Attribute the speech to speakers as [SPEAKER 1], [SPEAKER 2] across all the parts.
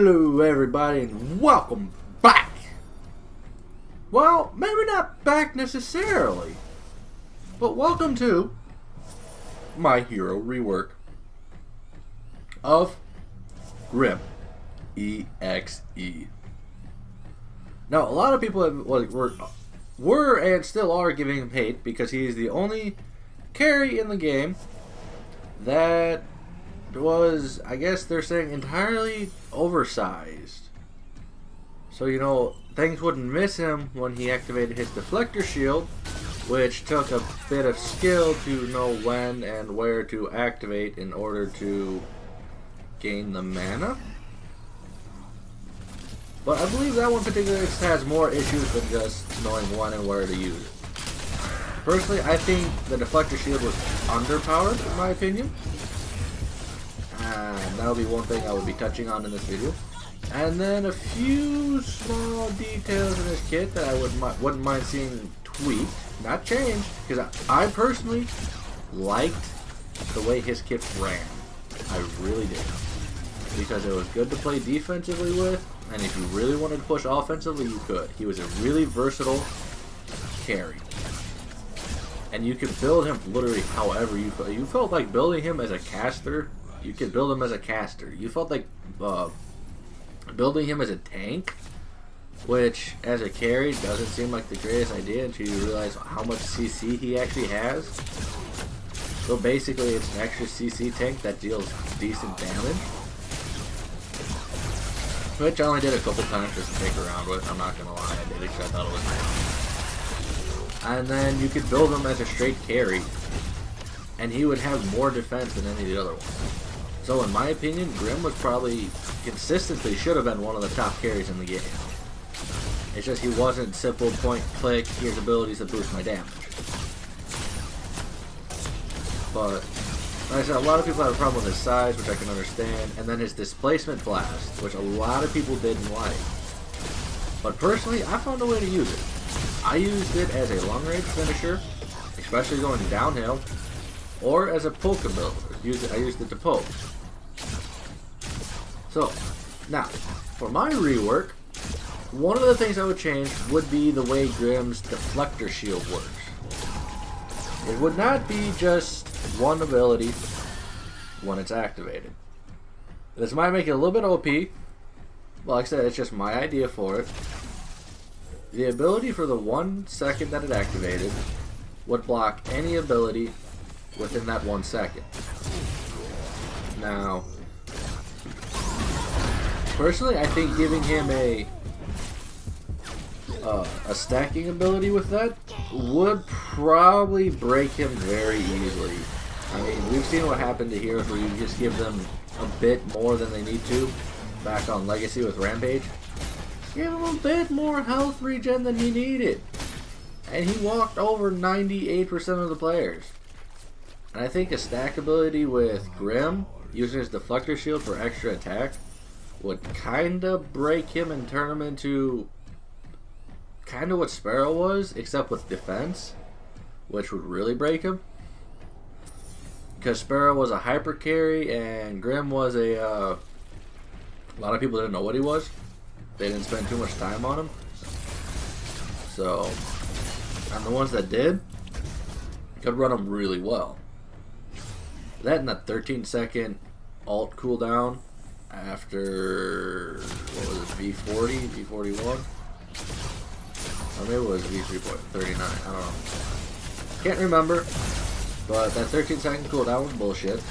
[SPEAKER 1] Hello everybody and welcome back! Well, maybe not back necessarily, but welcome to my hero rework of Grim.Exe. Now, a lot of people were and still are giving him hate because he is the only carry in the game that was, I guess they're saying, entirely oversized. So, you know, things wouldn't miss him when he activated his deflector shield, which took a bit of skill to know when and where to activate in order to gain the mana. But I believe that one particularly has more issues than just knowing when and where to use it. Personally, I think the deflector shield was underpowered, in my opinion. And that'll be one thing I will be touching on in this video. And then a few small details in this kit that I wouldn't mind seeing tweaked, not changed, because I personally liked the way his kit ran. I really did. Because it was good to play defensively with, and if you really wanted to push offensively, you could. He was a really versatile carry. And you could build him literally however you felt. You felt like building him as a caster. You could build him as a caster. You felt like building him as a tank, which as a carry doesn't seem like the greatest idea until you realize how much CC he actually has. So basically it's an extra CC tank that deals decent damage, which I only did a couple times just to take around with. I'm not gonna lie, I did it because I thought it was nice. And then you could build him as a straight carry, and he would have more defense than any of the other ones. So in my opinion, Grim was probably consistently should have been one of the top carries in the game. It's just he wasn't simple point click, here's abilities that boost my damage. But like I said, a lot of people have a problem with his size, which I can understand, and then his displacement blast, which a lot of people didn't like. But personally, I found a way to use it. I used it as a long range finisher, especially going downhill, or as a poke ability. I used it to poke. So, now, for my rework, one of the things I would change would be the way Grim's deflector shield works. It would not be just one ability when it's activated. This might make it a little bit OP. Well, like I said, it's just my idea for it. The ability for the 1 second that it activated would block any ability within that 1 second. Now, personally, I think giving him a stacking ability with that would probably break him very easily. I mean, we've seen what happened to heroes where you just give them a bit more than they need to. Back on Legacy with Rampage, give him a bit more health regen than he needed, and he walked over 98% of the players. And I think a stack ability with Grim, using his deflector shield for extra attack, would kinda break him and turn him into kinda what Sparrow was, except with defense, which would really break him. Because Sparrow was a hyper carry and Grim was a lot of people didn't know what he was. They didn't spend too much time on him. So, and the ones that did could run him really well. That and that 13-second alt cooldown after, what was it, V40, V41? Or maybe it was V3.39, I don't know. Can't remember, but that 13-second cooldown was bullshit.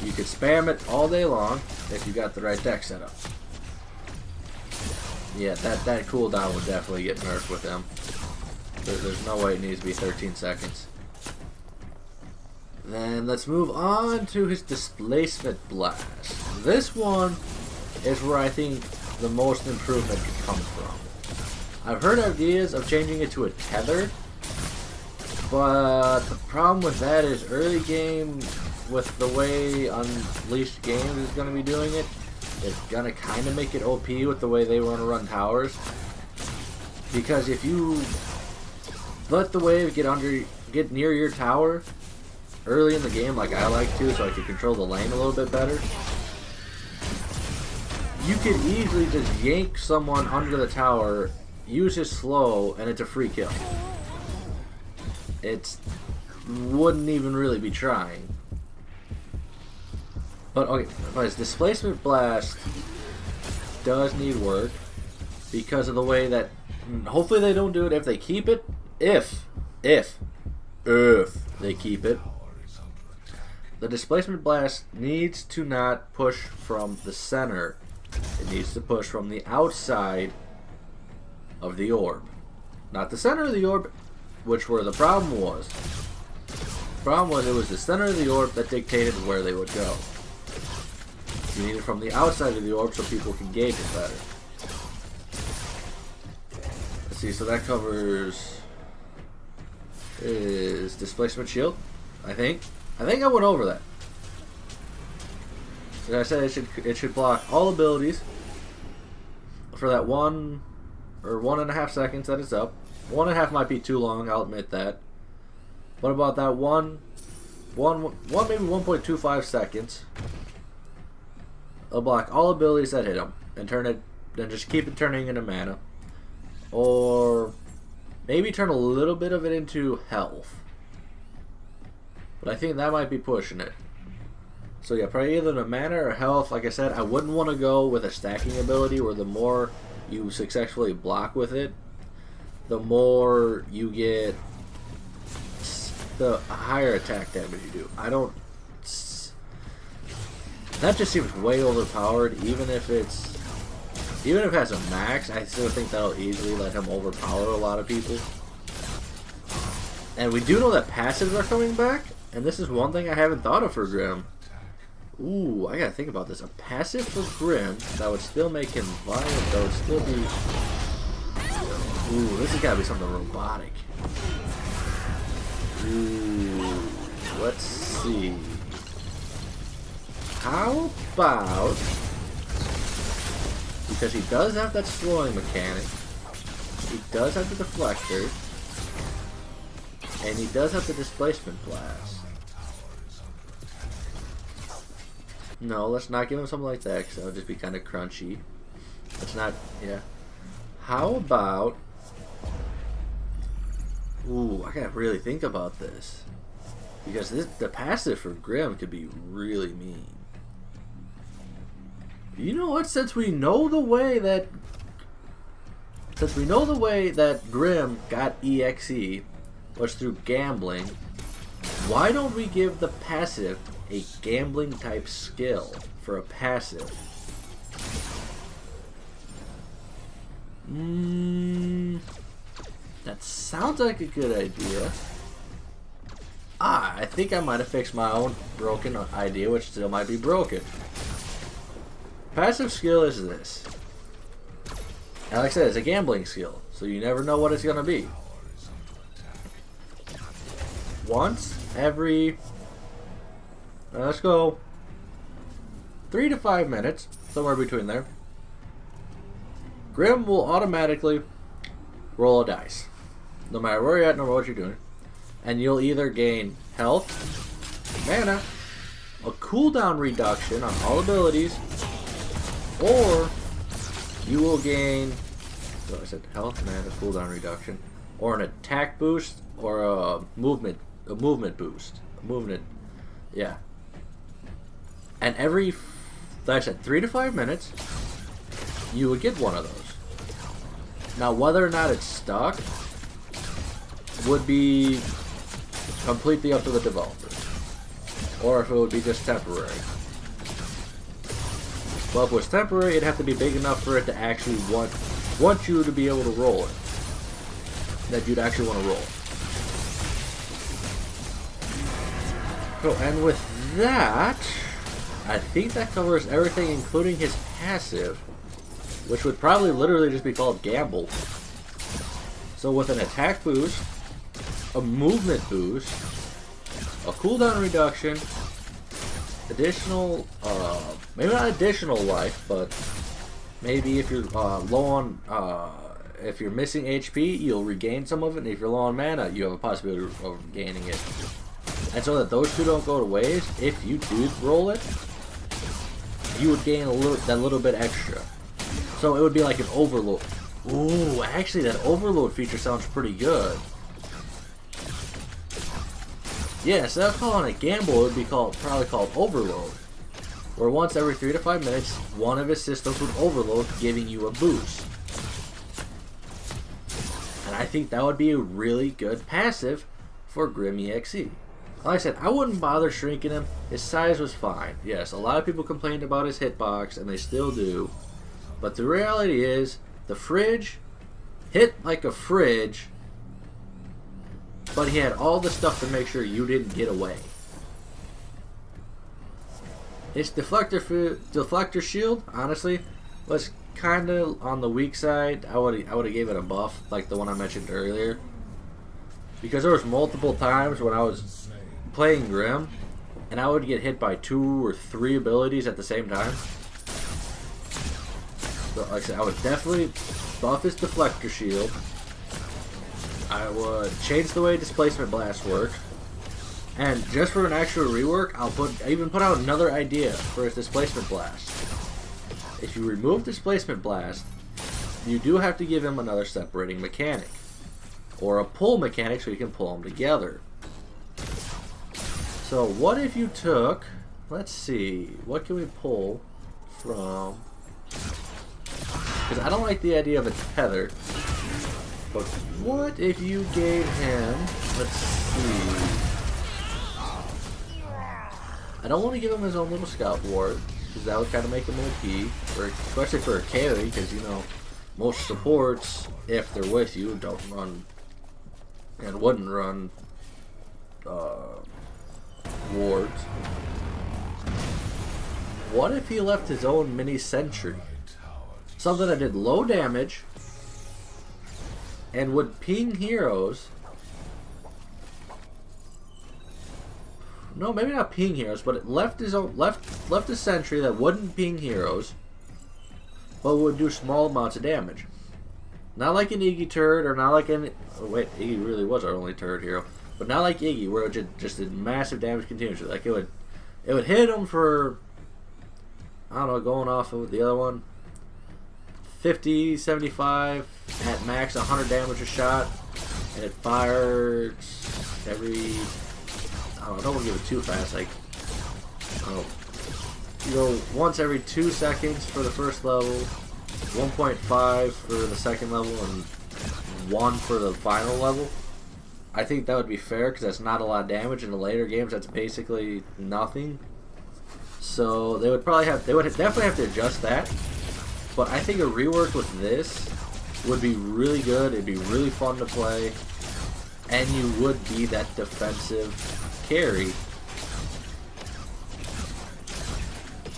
[SPEAKER 1] You could spam it all day long if you got the right deck set up. Yeah, that cooldown would definitely get nerfed with him. There's no way it needs to be 13 seconds. Then let's move on to his displacement blast. This one is where I think the most improvement could come from. I've heard ideas of changing it to a tether, but the problem with that is early game, with the way Unleashed Games is going to be doing it, it's going to kind of make it OP with the way they want to run towers. Because if you let the wave get near your tower early in the game, like I like to, so I can control the lane a little bit better, you could easily just yank someone under the tower, use his slow, and it's a free kill. It wouldn't even really be trying. But okay, but displacement blast does need work because of the way that hopefully they don't do it if they keep it. If they keep it, the displacement blast needs to not push from the center. It needs to push from the outside of the orb. Not the center of the orb, which where the problem was. The problem was it was the center of the orb that dictated where they would go. You need it from the outside of the orb so people can gauge it better. Let's see, so that covers is displacement shield, I think. I went over that. As I said, it should block all abilities for that 1 or 1.5 seconds that it's up. 1.5 might be too long, I'll admit that. What about that one maybe 1.25 seconds? It'll block all abilities that hit them and turn it, then just keep it turning into mana, or maybe turn a little bit of it into health. But I think that might be pushing it. So yeah, probably either the mana or health. Like I said, I wouldn't want to go with a stacking ability where the more you successfully block with it, the more you get, the higher attack damage you do. That just seems way overpowered. Even if it has a max, I still think that'll easily let him overpower a lot of people. And we do know that passives are coming back, and this is one thing I haven't thought of for Grim. Ooh, I gotta think about this. A passive for Grim that would still make him violent, that would still be... Ooh, this has gotta be something robotic. Ooh, let's see. How about... Because he does have that slowing mechanic, he does have the deflector, and he does have the displacement blast. No, let's not give him something like that, because that would just be kind of crunchy. Let's not, yeah. How about... Ooh, I gotta really think about this. Because the passive for Grim could be really mean. You know what? Since we know the way that Grim got EXE was through gambling, why don't we give the passive a gambling type skill for a passive? That sounds like a good idea. I think I might have fixed my own broken idea, which still might be broken. Passive skill is this. And like I said, it's a gambling skill, so you never know what it's going to be. Once every, let's go 3 to 5 minutes, somewhere between there, Grim will automatically roll a dice. No matter where you're at, no matter what you're doing. And you'll either gain health, mana, a cooldown reduction on all abilities, or you will gain, so I said health, mana, cooldown reduction, or an attack boost, or a movement boost. Yeah. And every, like I said, 3 to 5 minutes, you would get one of those. Now, whether or not it's stuck would be completely up to the developer, or if it would be just temporary. Well, if it was temporary, it'd have to be big enough for it to actually want you to be able to roll it. That you'd actually want to roll. So, and with that, I think that covers everything, including his passive, which would probably literally just be called Gamble. So with an attack boost, a movement boost, a cooldown reduction, additional, maybe not additional life, but maybe if you're low on, if you're missing HP, you'll regain some of it, and if you're low on mana, you have a possibility of gaining it. And so that those two don't go to waste, if you do roll it, you would gain that little bit extra. So it would be like an overload. Ooh, actually that overload feature sounds pretty good. Yeah, instead of calling it gamble, it would be probably called overload. Where once every 3 to 5 minutes, one of his systems would overload, giving you a boost. And I think that would be a really good passive for Grim.Exe. Like I said, I wouldn't bother shrinking him. His size was fine. Yes, a lot of people complained about his hitbox, and they still do. But the reality is, the fridge hit like a fridge, but he had all the stuff to make sure you didn't get away. His deflector shield, honestly, was kind of on the weak side. I would have gave it a buff, like the one I mentioned earlier, because there was multiple times when I was playing Grim, and I would get hit by 2 or 3 abilities at the same time. So, like I said, I would definitely buff his deflector shield. I would change the way displacement blast works. And just for an actual rework, I even put out another idea for his displacement blast. If you remove displacement blast, you do have to give him another separating mechanic, or a pull mechanic so you can pull them together. So what if you took, let's see, what can we pull from, because I don't like the idea of a tether, but what if you gave him, let's see, I don't want to give him his own little scout ward, because that would kind of make him OP, especially for a carry, because, you know, most supports, if they're with you, don't run, and wouldn't run wards. What if he left his own mini sentry? Something that did low damage, and would ping heroes. No, maybe not ping heroes, but it left his own left a sentry that wouldn't ping heroes, but would do small amounts of damage. Not like an Iggy turret, or not like any. Oh wait, Iggy really was our only turret hero, but not like Iggy, where it just did massive damage continuously. Like it would hit him for, I don't know, going off of the other one, 50, 75 at max, 100 damage a shot, and it fires every. I don't want to give it too fast, like, you go once every 2 seconds for the first level, 1.5 for the second level, and 1 for the final level. I think that would be fair, because that's not a lot of damage. In the later games, that's basically nothing. So they would definitely have to adjust that. But I think a rework with this would be really good. It'd be really fun to play, and you would be that defensive carry.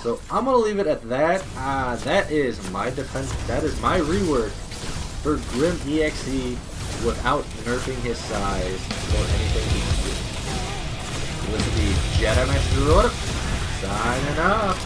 [SPEAKER 1] So I'm gonna leave it at that. That is my defense. That is my rework for Grim.Exe without nerfing his size or anything he can do. This will be Jedi Master signing off.